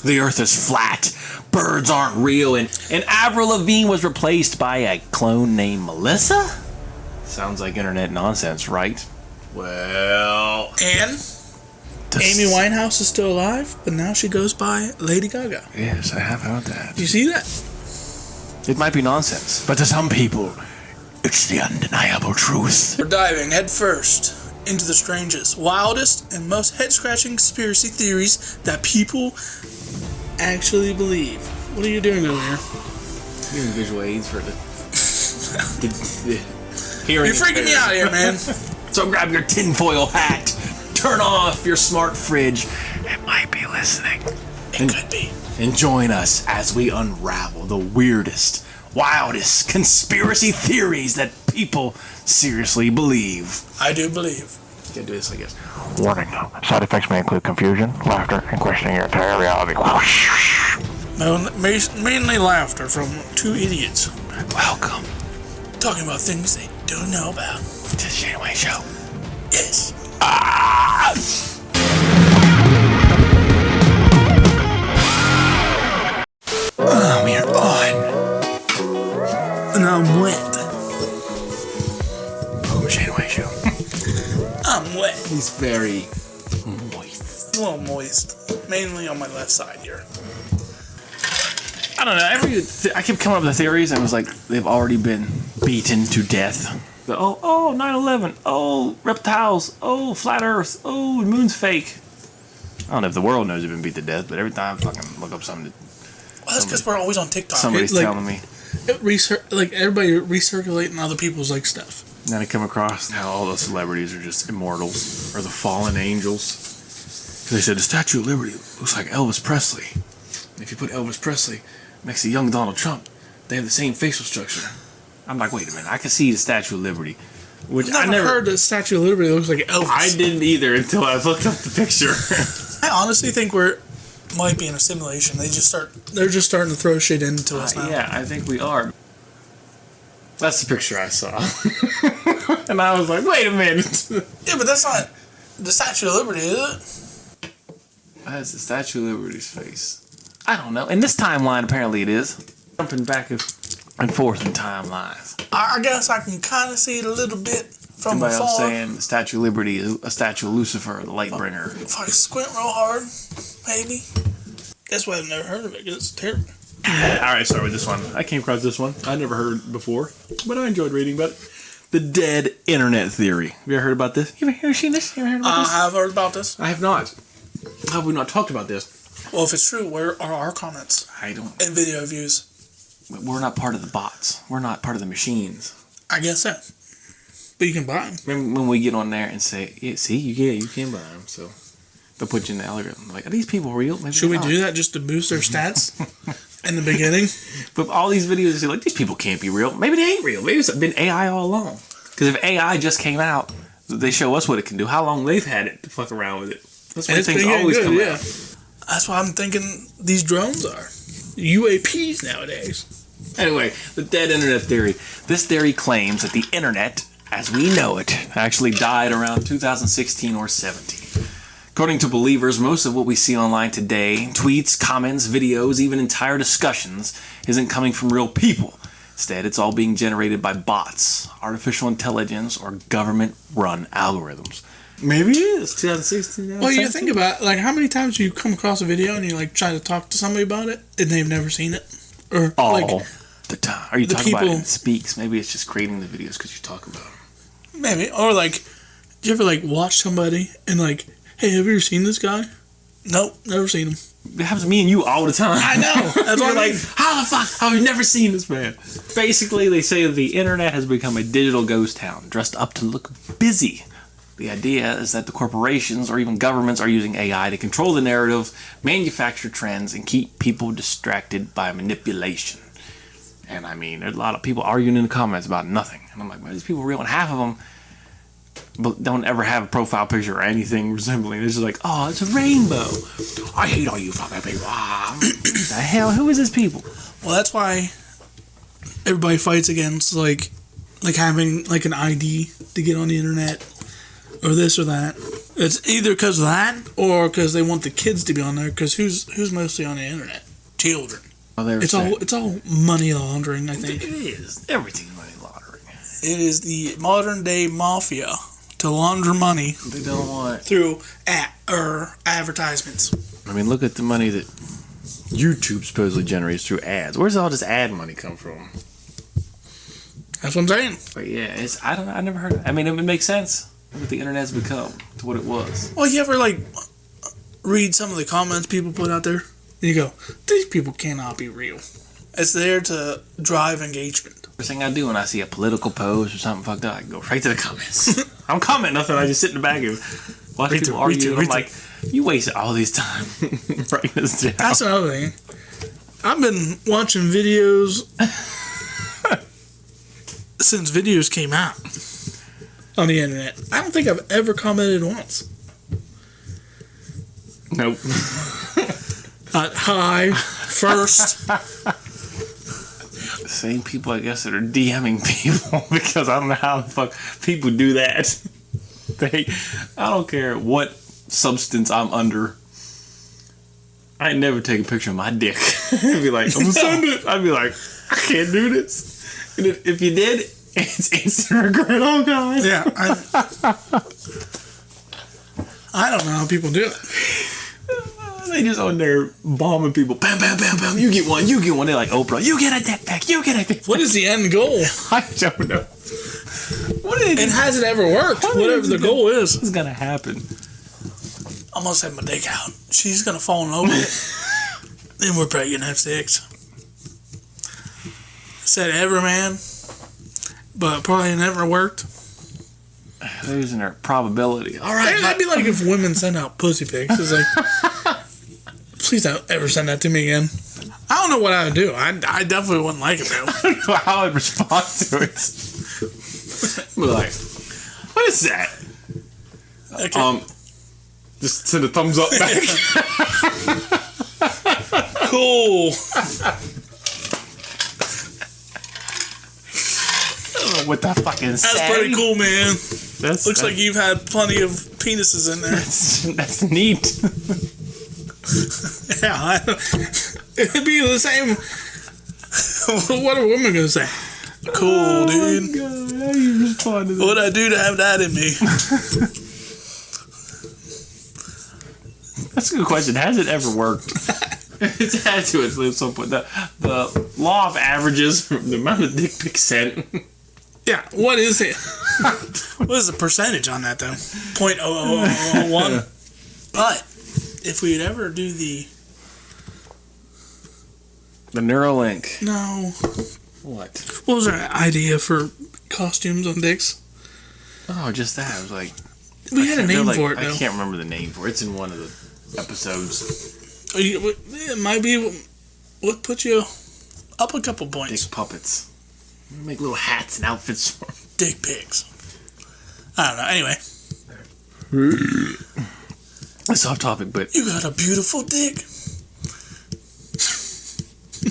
The Earth is flat. Birds aren't real. And Avril Lavigne was replaced by a clone named Melissa? Sounds like internet nonsense, right? Well... And Amy Winehouse is still alive, but now she goes by Lady Gaga. Yes, I have heard that. You see that? It might be nonsense, but to some people, it's the undeniable truth. We're diving head first into the strangest, wildest, and most head-scratching conspiracy theories that people actually believe. What are you doing over here? Giving visual aids for the hearing. You're freaking me out here, man. So grab your tinfoil hat, turn off your smart fridge. It might be listening. It could be. And join us as we unravel the weirdest, wildest conspiracy theories that people seriously believe. I do believe. You can do this, I guess. Warning. Side effects may include confusion, laughter, and questioning your entire reality. Mainly laughter from two idiots. Welcome talking about things they don't know about. to the Janeway Show. Yes. We are on. And I'm wet. Oh, Janeway Show. I'm wet. He's very moist. A little moist. Mainly on my left side here. I don't know. I kept coming up with the theories, and it was like they've already been beaten to death. 9/11. Oh, reptiles. Oh, flat Earth. Oh, the moon's fake. I don't know if the world knows they've been beat to death, but every time I fucking look up something, Well, that's because we're always on TikTok. somebody's telling me. Everybody recirculating other people's stuff. And then I come across how all the celebrities are just immortals or the fallen angels. They said the Statue of Liberty looks like Elvis Presley. If you put Elvis Presley next to young Donald Trump, they have the same facial structure. I'm like, wait a minute, I can see the Statue of Liberty. Which I never heard the Statue of Liberty looks like Elvis. I didn't either until I looked up the picture. I honestly think might be in a simulation. They're just starting to throw shit into us now. Yeah, I think we are. That's the picture I saw. And I was like, wait a minute. Yeah, but that's not the Statue of Liberty, is it? That's the Statue of Liberty's face. I don't know. In this timeline, apparently it is. Jumping back and forth in timelines. I guess I can kind of see it a little bit from Somebody afar. else saying the Statue of Liberty is a statue of Lucifer, the light bringer. If I squint real hard, maybe. That's why I've never heard of it, because it's terrible. Alright, start with this one. I came across this one. I never heard before, but I enjoyed reading about it. The dead internet theory. Have you ever heard about this? You ever seen this? You ever heard about this? I have heard about this. I have not. How have we not talked about this? Well, if it's true, where are our comments? I don't. And video views? We're not part of the bots. We're not part of the machines. I guess so. But you can buy them. Remember when we get on there and say, yeah, see, you can buy them, so they'll put you in the algorithm. Like, are these people real? Maybe Should we do that just to boost their stats in the beginning? But all these videos are like, these people can't be real. Maybe they ain't real. Maybe it's been AI all along. Because if AI just came out, they show us what it can do. How long they've had it to fuck around with it. That's why things always come out. That's why I'm thinking these drones are. UAPs nowadays. Anyway, the dead internet theory. This theory claims that the internet, as we know it, actually died around 2016 or 17. According to believers, most of what we see online today, tweets, comments, videos, even entire discussions, isn't coming from real people. Instead, it's all being generated by bots, artificial intelligence, or government-run algorithms. Maybe it is 2016. Well, you think about how many times you come across a video and you try to talk to somebody about it and they've never seen it, or all the time. Are you talking people, about it? It speaks. Maybe it's just creating the videos because you talk about them. Maybe, or do you ever watch somebody and hey, have you ever seen this guy? Nope, never seen him. It happens to me and you all the time. I know. That's why how the fuck have you never seen this man? Basically, they say the internet has become a digital ghost town, dressed up to look busy. The idea is that the corporations or even governments are using AI to control the narrative, manufacture trends, and keep people distracted by manipulation. And I mean, there's a lot of people arguing in the comments about nothing. And I'm like, well, these people are real, and half of them don't ever have a profile picture or anything resembling. It's just like, oh, it's a rainbow. I hate all you fucking people. The hell? Who is this people? Well, that's why everybody fights against having an ID to get on the internet, or this or that. It's either because of that or because they want the kids to be on there. Because who's mostly on the internet? Children. Well, It's all money laundering. I think it is. Everything's money laundering. it is the modern day mafia to launder money. They don't want through advertisements. I mean, look at the money that YouTube supposedly generates through ads. Where's all this ad money come from? That's what I'm saying. But yeah, I never heard of it. I mean, it makes sense what the internet's become to what it was. Well, you ever read some of the comments people put out there? And you go, these people cannot be real. It's there to drive engagement. First thing I do when I see a political post or something fucked up, I go right to the comments. I'm commenting nothing. I just sit in the back and watch people argue. I'm like, you wasted all these time writing this down. That's another thing. I've been watching videos since videos came out on the internet. I don't think I've ever commented once. Nope. Hi, first. The same people, I guess, that are DMing people because I don't know how the fuck people do that. I don't care what substance I'm under. I ain't never take a picture of my dick. I'd be like, I'm gonna send it. I'd be like, I can't do this. And if you did, it's instant regret. Oh god. Yeah. I don't know how people do it. They just on there bombing people. Bam, bam, bam, bam. You get one. You get one. They're like Oprah. You get a dick pic. You get a dick pic. What is the end goal? I don't know. And has it ever worked? Whatever the goal is. What's gonna happen? I'm gonna send my dick out. She's gonna fall in love with it. Then we're probably gonna have sex. Said every man, but probably never worked. There's a probability. All right. That'd be like if women send out pussy pics. It's like, please don't ever send that to me again. I don't know what I would do. I definitely wouldn't like it though. I don't know how I'd respond to it. Be like, what is that? Okay. Just send a thumbs up back. Cool. What the fucking That's pretty cool, man. Looks like you've had plenty of penises in there. That's neat. Yeah, it'd be the same. What are women gonna say? Cool, dude. God, how do you respond to that? What'd I do to have that in me? That's a good question. Has it ever worked? It's had to at some point. The law of averages, the amount of dick pics sent. Yeah, what is it? What is the percentage on that though? 0.00001. But if we'd ever do the Neuralink. no, What was our idea for costumes on dicks? Oh, just that. I was like, We had a name for it I though. can't remember the name for it. It's in one of the episodes. It might be what put you up a couple points. Dick puppets. Make little hats and outfits for them. Dick pics. I don't know. Anyway, It's off topic, but you got a beautiful dick.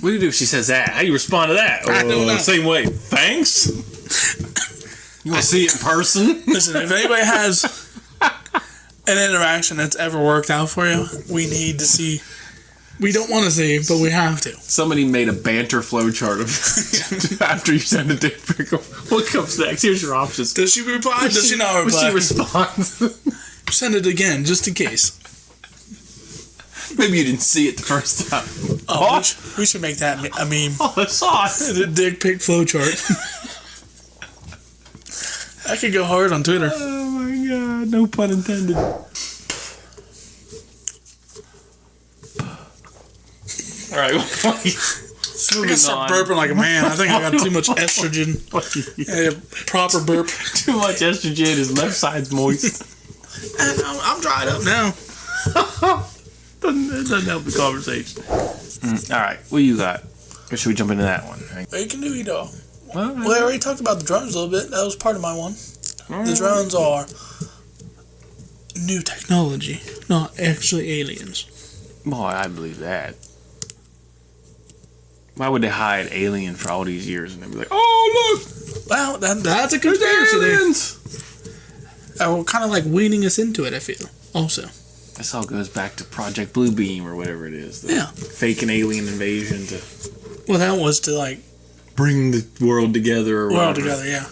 what do you do if she says that? How do you respond to that? I don't know. Same way. Thanks. You want to see it in person? Listen, if anybody has an interaction that's ever worked out for you, we need to see. We don't want to see, but we have to. Somebody made a banter flowchart of after you send a dick pic. What comes next? Here's your options. Does she reply? Does she not reply? She responds. Send it again, just in case. Maybe you didn't see it the first time. Oh, we should make that a meme. Oh, I saw it. The dick pic flowchart. I could go hard on Twitter. Oh my god, no pun intended. Alright, I gotta start burping like a man. I think I got too much estrogen. Proper burp. Too much estrogen, his left side's moist. And I'm dried up now. Doesn't help the conversation. Alright, what you got? Or should we jump into that one? Well, you can do either. Well, Well, I already talked about the drones a little bit. That was part of my one. The drones are new technology, not actually aliens. boy, I believe that. Why would they hide Alien for all these years and then be like, oh, look! Well, that's a conspiracy there. Aliens! Or kind of like weaning us into it, I feel, also. This all goes back to Project Bluebeam or whatever it is. Yeah. Fake an alien invasion to... Well, that was to, like... bring the world together or World whatever. together, yeah.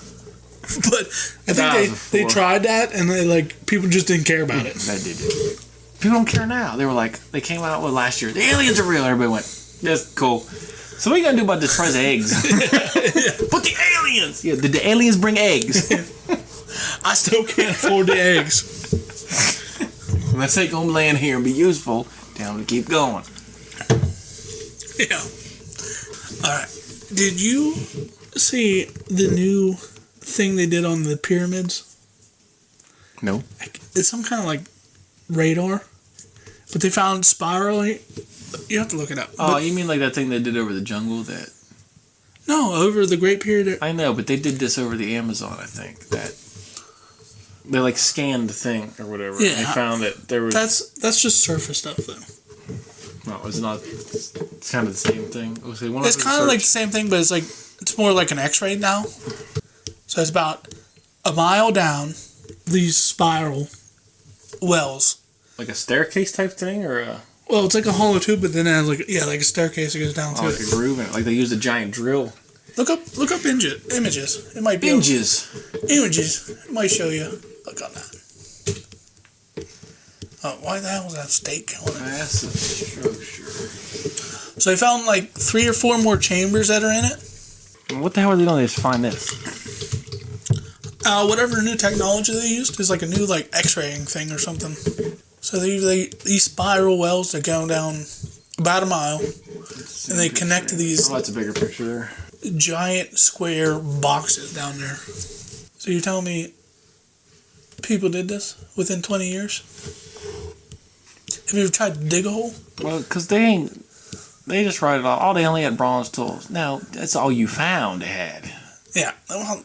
But I think they tried that, and they, like, people just didn't care about it. That did it. People don't care now. They were like, they came out with last year, the aliens are real. Everybody went, that's cool. So what are you going to do about this price of eggs? But the aliens! Yeah, did the aliens bring eggs? I still can't afford the eggs. Let's take them land here and be useful. Tell them to keep going. Yeah. Alright. Did you see the new thing they did on the pyramids? No. It's some kind of like radar, but they found spiraling. You have to look it up. Oh, you mean like that thing they did over the jungle? That No, over the Great Pyramid. I know, but they did this over the Amazon. I think that they like scanned the thing or whatever. Yeah, and they found that there was. That's just surface stuff though. No, it's not. It's kind of the same thing. It's kind of like the same thing, but it's more like an X-ray now. So it's about a mile down these spiral wells. Like a staircase type thing, or a Well, it's like a hollow tube, but then it has like a staircase that goes down to like it. a groove in it. Like they used a giant drill. Look up images. It might be Images. Images. It might show you. Look on that. Oh, why the hell was that stake on it? Massive structure. So they found like 3 or 4 more chambers that are in it. What the hell are they doing? They just find this. Whatever new technology they used is like a new like X-raying thing or something. So these spiral wells that go down about a mile, and they connect to these. Oh, that's a bigger picture there. Giant square boxes down there. So you're telling me people did this within 20 years? Have you ever tried to dig a hole? Well, because they just write it off. Oh, they only had bronze tools. No, that's all you found they had. Yeah. Well,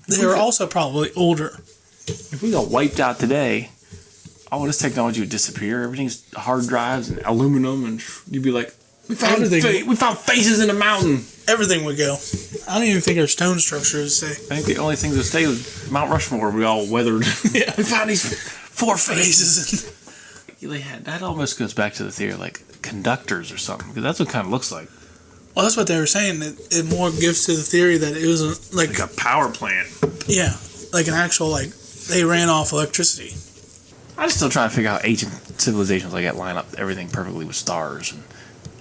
they were also probably older. If we got wiped out today, all this technology would disappear. Everything's hard drives and aluminum, and you'd be like, we found faces in the mountain. Everything would go. I don't even think our stone structure would stay. I think the only thing that would stay was Mount Rushmore. We all weathered. Yeah. We found these 4 faces. That almost goes back to the theory, like conductors or something, because that's what it kind of looks like. Well, that's what they were saying. It more gives to the theory that it was Like a power plant. Yeah, like an actual they ran off electricity. I'm still trying to figure out how ancient civilizations like that line up everything perfectly with stars and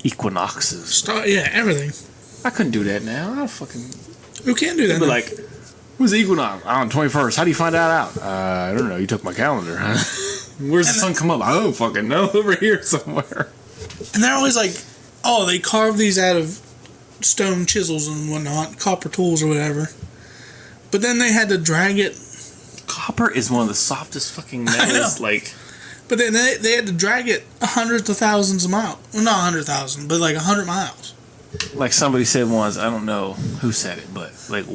equinoxes. Yeah, everything. I couldn't do that now. I don't fucking. Who can do that? But like, who's the equinox? On 21st. How do you find that out? I don't know. You took my calendar. Where's the sun come up? I don't fucking know. Over here somewhere. And they're always like, oh, they carved these out of stone chisels and whatnot, copper tools or whatever. But then they had to drag it. Copper is one of the softest fucking metals. But then they had to drag it hundreds of thousands of miles. Well, not 100,000, but like 100 miles. Like somebody said once, I don't know who said it, but like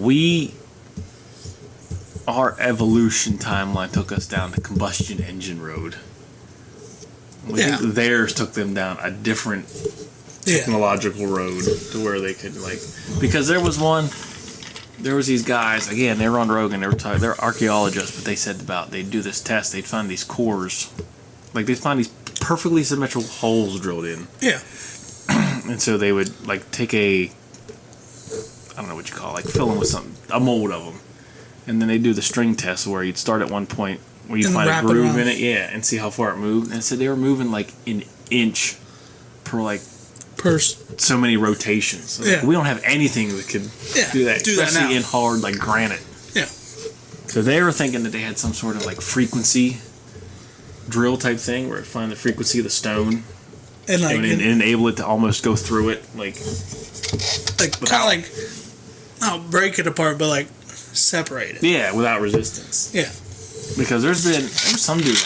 our evolution timeline took us down the combustion engine road. Theirs took them down a different technological road to where they could because there was these guys, again, they were on Rogan, they're archaeologists, but they said they'd do this test, they'd find these cores, they'd find these perfectly symmetrical holes drilled in. Yeah. And so they would take I don't know what you call it, fill them with something, a mold of them. And then they do the string test where you'd start at one point where you find a groove in it, and see how far it moved. And so they were moving like an inch per so many rotations. So we don't have anything that could do that, especially in hard granite. Yeah. So they were thinking that they had some sort of frequency drill type thing where it find the frequency of the stone and enable it to almost go through it kind of not break it apart, but separate it. Yeah, without resistance. Yeah. Because there was some dude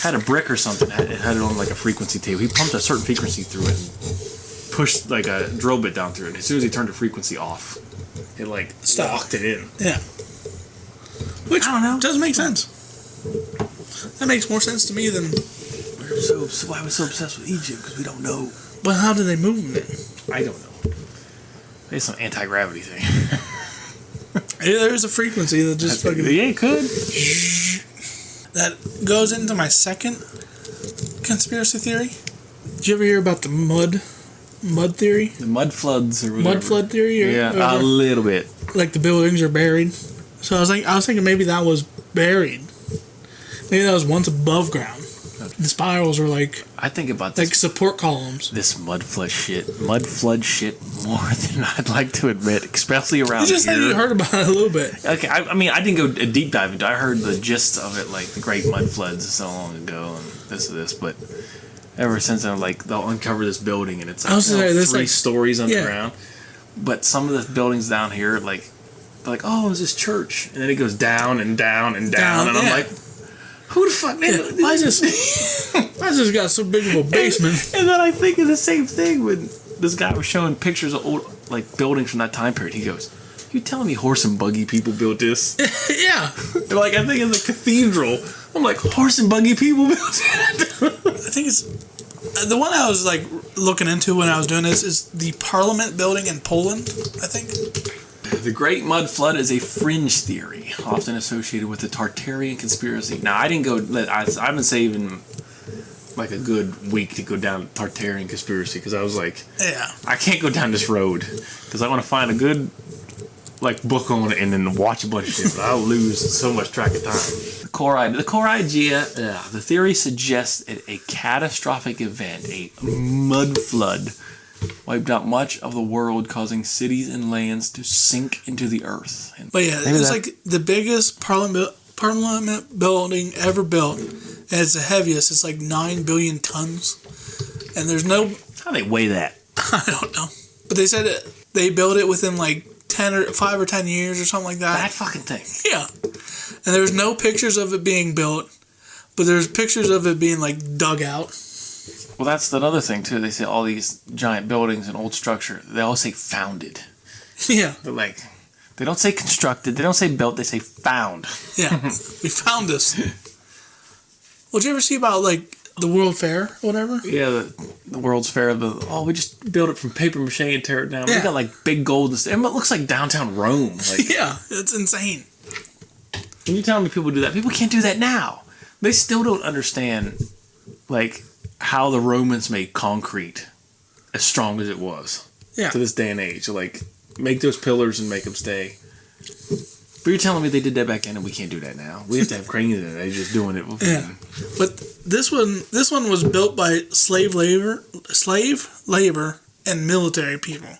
had a brick or something, had it on a frequency table. He pumped a certain frequency through it and pushed a drill bit down through it. And as soon as he turned the frequency off, it locked it in. Yeah. Which I don't know, doesn't make sense. That makes more sense to me than why we're so obsessed with Egypt, because we don't know. But how do they move them then? I don't know. It's some anti-gravity thing. There's a frequency that just fucking... Yeah, it could. That goes into my second conspiracy theory. Did you ever hear about the mud theory? The mud floods or whatever. Mud flood theory? Yeah, a little bit. Like the buildings are buried. So I was thinking maybe that was buried. Maybe that was once above ground. The spirals were like... I think about this. Like support columns. This mud flood shit more than I'd like to admit, especially around You just here. said you heard about it a little bit. Okay, I mean, I didn't go a deep dive into it. I heard the gist of it, like the great mud floods so long ago and this, but ever since then, like, they'll uncover this building and it's like three stories underground. But some of the buildings down here, like, they're like, oh, it's this church. And then it goes down and down and down. And I'm like, who the fuck? Why is this got so big of a basement? And then I think of the same thing when this guy was showing pictures of old, like, buildings from that time period. He goes, you telling me horse and buggy people built this? Yeah. And like, I think of the cathedral. I'm like, horse and buggy people built it. I think it's... The one I was, like, looking into when I was doing this is the Parliament building in Poland, I think. The Great Mud Flood is a fringe theory, often associated with the Tartarian conspiracy. Now, I didn't go... I've been saving, like, a good week to go down Tartarian conspiracy, because I was like... Yeah. I can't go down this road, because I want to find a good, like, book on it and then watch a bunch of shit, but I'll lose so much track of time. The core idea, the theory suggests that a catastrophic event, a mud flood, wiped out much of the world, causing cities and lands to sink into the earth. But yeah, it's like the biggest parliament building ever built, and it's the heaviest. It's like 9 billion tons, and there's no... How do they weigh that? I don't know. But they said they built it within like 5 or 10 years or something like that. That fucking thing. Yeah. And there's no pictures of it being built, but there's pictures of it being like dug out. Well, that's another thing too. They say all these giant buildings and old structure, they all say founded. Yeah. They're like, they don't say constructed, they don't say built, they say found. Yeah. We found this. Well, did you ever see about like the World Fair or whatever? Yeah, the World's Fair. We just built it from paper mache and tear it down. Yeah. We got like big gold. It looks like downtown Rome. Like, yeah, it's insane. When you tell me people do that, people can't do that now. They still don't understand, like, how the Romans made concrete as strong as it was. Yeah. To this day and age. Like, make those pillars and make them stay. But you're telling me they did that back then and we can't do that now. We have to have cranes in it. They're just doing it. Yeah. But this one was built by slave labor and military people.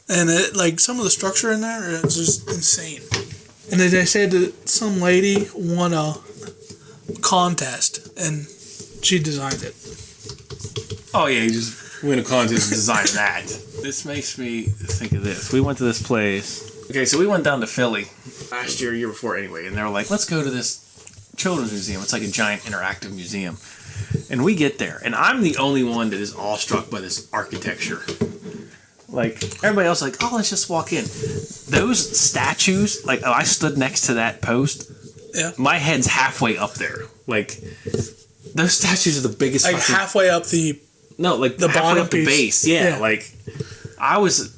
And it, like, some of the structure in there is just insane. And they said that some lady won a contest and she designed it. Oh yeah, you just win a contest and design that. This makes me think of this. We went to this place. Okay, so we went down to Philly last year, year before anyway, and they were like, let's go to this children's museum. It's like a giant interactive museum. And we get there, and I'm the only one that is awestruck by this architecture. Like, everybody else is like, oh, let's just walk in. Those statues, like, I stood next to that post. Yeah. My head's halfway up there. Like, those statues are the biggest. Like halfway up the... No, like the halfway bottom up the piece. base. Yeah, like, I was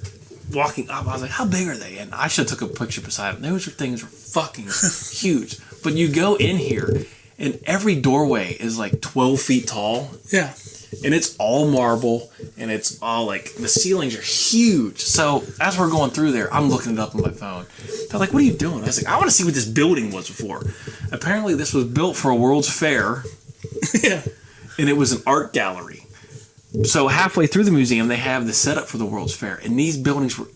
walking up. I was like, how big are they? And I should have took a picture beside them. Those things were fucking huge. But you go in here, and every doorway is like 12 feet tall. Yeah. And it's all marble, and it's all like, the ceilings are huge. So as we're going through there, I'm looking it up on my phone. They're like, what are you doing? I was like, I want to see what this building was before. Apparently this was built for a World's Fair. Yeah. And it was an art gallery. So halfway through the museum, they have the setup for the World's Fair. And these buildings were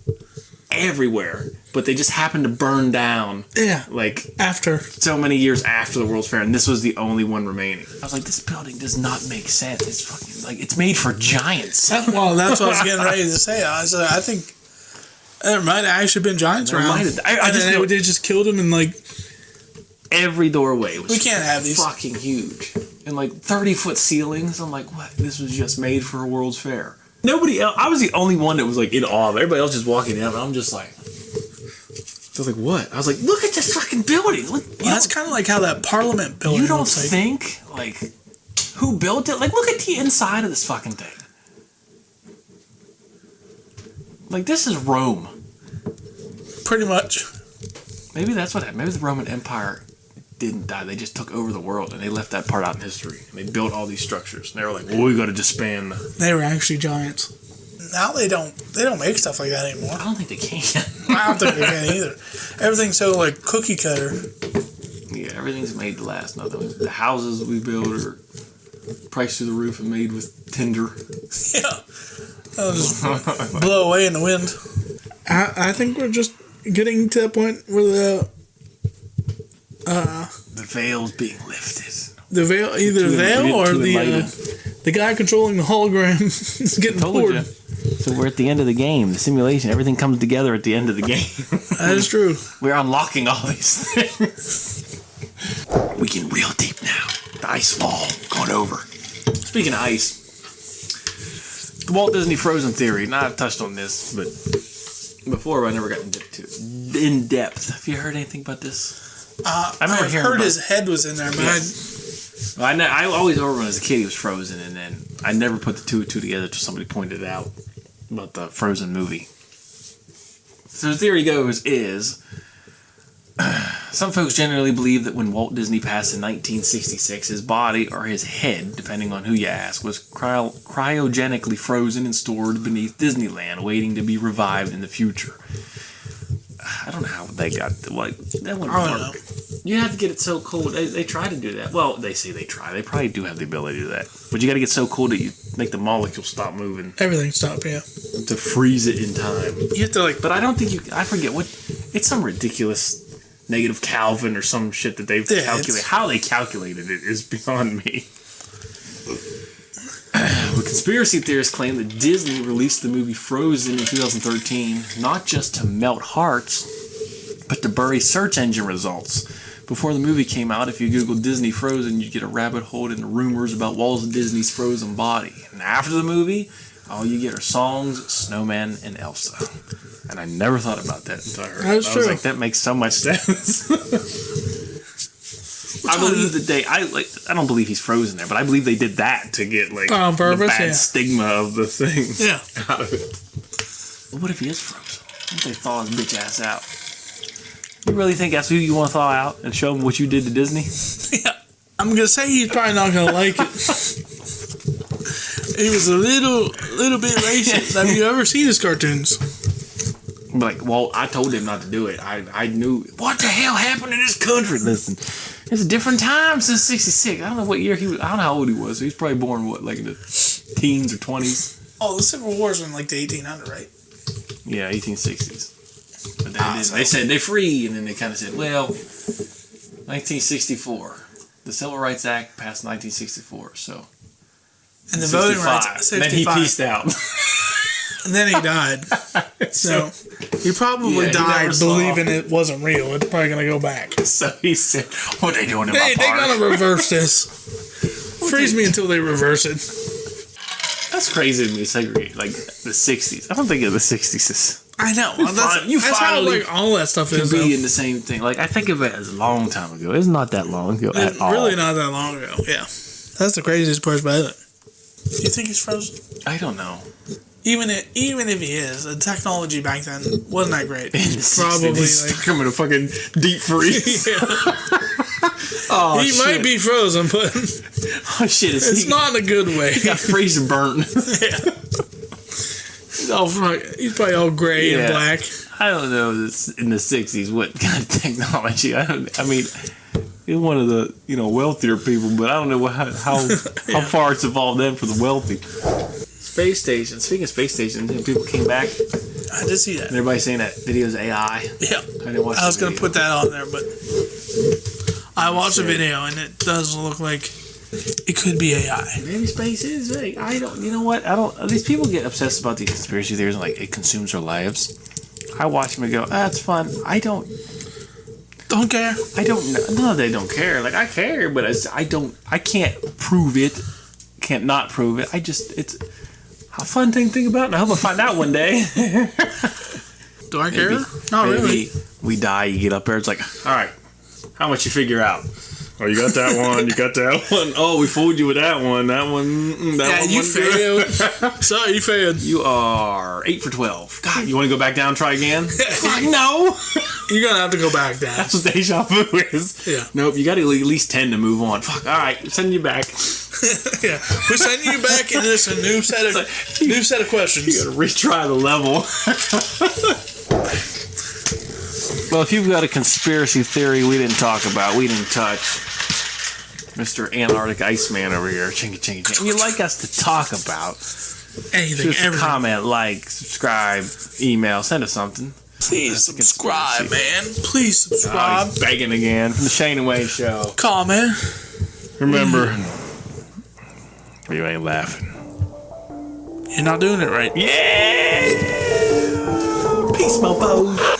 everywhere, but they just happened to burn down. Yeah. Like, after so many years after the World's Fair, and this was the only one remaining. I was like, this building does not make sense. It's fucking, like, it's made for giants. Well, that's what I was getting ready to say. I think there might have actually been giants around. I just know they just killed them and like every doorway was we can't have these fucking huge. And like 30-foot ceilings. I'm like, what? This was just made for a World's Fair. Nobody else, I was the only one that was like in awe. Everybody else just walking in, and I'm just like, I was like, what? I was like, look at this fucking building. Look, that's kind of like how that Parliament building. You don't think like who built it? Like, look at the inside of this fucking thing. Like, this is Rome. Pretty much. Maybe that's what happened. Maybe the Roman Empire didn't die. They just took over the world, and they left that part out in history. And they built all these structures. And they were like, well, we got to disband. They were actually giants. Now they don't make stuff like that anymore. I don't think they can. I don't think they can either. Everything's so like cookie cutter. Yeah, everything's made to last. Nothing. The houses we build are priced through the roof and made with tinder. Yeah. They'll just blow away in the wind. I think we're just getting to that point where the veil's being lifted. The veil, either the veil or the guy controlling the hologram is getting bored. So we're at the end of the game. The simulation, everything comes together at the end of the game. That is true. We're unlocking all these things. We can reel deep now. The ice wall going over. Speaking of ice, the Walt Disney Frozen theory. Now I've touched on this, but before I never got in depth. Have you heard anything about this? I've heard his head was in there, but yes. I always remember when as a kid he was frozen, and then I never put the two together until somebody pointed it out about the Frozen movie. So the theory goes is some folks generally believe that when Walt Disney passed in 1966, his body or his head, depending on who you ask, was cryogenically frozen and stored beneath Disneyland, waiting to be revived in the future. I don't know how they got that one. You have to get it so cold. They try to do that. Well, they say they try. They probably do have the ability to do that. But you got to get so cold that you make the molecules stop moving. Everything stop, yeah. To freeze it in time. You have to But I don't think you. I forget what. It's some ridiculous negative Kelvin or some shit that they've calculated. How they calculated it is beyond me. Well, conspiracy theorists claim that Disney released the movie Frozen in 2013 not just to melt hearts, but to bury search engine results. Before the movie came out, if you Google Disney Frozen, you'd get a rabbit hole into rumors about Walt Disney's frozen body. And after the movie, all you get are songs, Snowman, and Elsa. And I never thought about that until I heard it. I was like, that makes so much sense. I believe that I don't believe he's frozen there, but I believe they did that to get on purpose, the bad stigma of the thing out of it. But what if he is frozen? What if they thaw his bitch ass out? You really think that's who you want to thaw out and show him what you did to Disney? Yeah. I'm gonna say he's probably not gonna like it. He was a little bit racist. Have you ever seen his cartoons? Well, I told him not to do it. I knew what the hell happened in this country. Listen, it's a different time since '66. I don't know what year he was. I don't know how old he was. So he's probably born in the teens or 20s. Oh, the Civil War's in the 1800s, right? Yeah, 1860s. But they said they're free, and then they kind of said, well, 1964. The Civil Rights Act passed in 1964, so. And the Voting Rights Act, 65. And then he peaced out. And then he died. So he probably died believing it wasn't real. It's probably going to go back. So he said, what are they doing in my park? They're going to reverse this. Freeze me until they reverse it. That's crazy to me, segregate. The 60s. I don't think of the 60s as... I know. That's how all that stuff is. Be in the same thing. I think of it as a long time ago. It's not that long ago at all. Really not that long ago. Yeah, that's the craziest part about it. Do you think he's frozen? I don't know. Even if he is, the technology back then wasn't that great. He's probably stuck him in a fucking deep freeze. He might be frozen, but it's not in a good way. He got freeze and burnt. Yeah. He's probably all gray and black. I don't know in the 60s what kind of technology. I mean, he's one of the wealthier people, but I don't know how far it's evolved then for the wealthy. Space station. Speaking of space station, people came back. I did see that. And everybody's saying that video's AI. Yeah. I was going to put that on there, but I watched the video and it does look like it could be AI. Maybe space is fake. I don't. You know what? I don't. These people get obsessed about these conspiracy theories and it consumes their lives. I watch them and go, it's fun. I don't care. I don't know. No, they don't care. I care, but I don't. I can't prove it. Can't not prove it. It's a fun thing to think about, and I hope I find out one day. Do I care? Not really. We die. You get up there. It's all right. How much you figure out? Oh, you got that one. You got that one. Oh, we fooled you with that one. That one. That one. You failed. Sorry, you failed. You are 8 for 12. God, you want to go back down and try again? Fuck no. You're gonna have to go back, Dan. That's what deja vu is. Yeah. Nope, you got to at least 10 to move on. Fuck, alright, sending you back. Yeah. We're sending you back into this a new set of questions. You gotta retry the level. Well, if you've got a conspiracy theory we didn't talk about, we didn't touch, Mr. Antarctic Iceman over here, chinky chinky chinky, and you'd like us to talk about, Anything, just everything. comment, like, subscribe, email, send us something. Please subscribe, man. Please subscribe. He's begging again from the Shane and Wayne Show. Comment. Remember, you ain't laughing. You're not doing it right. Yeah! Peace, mofos.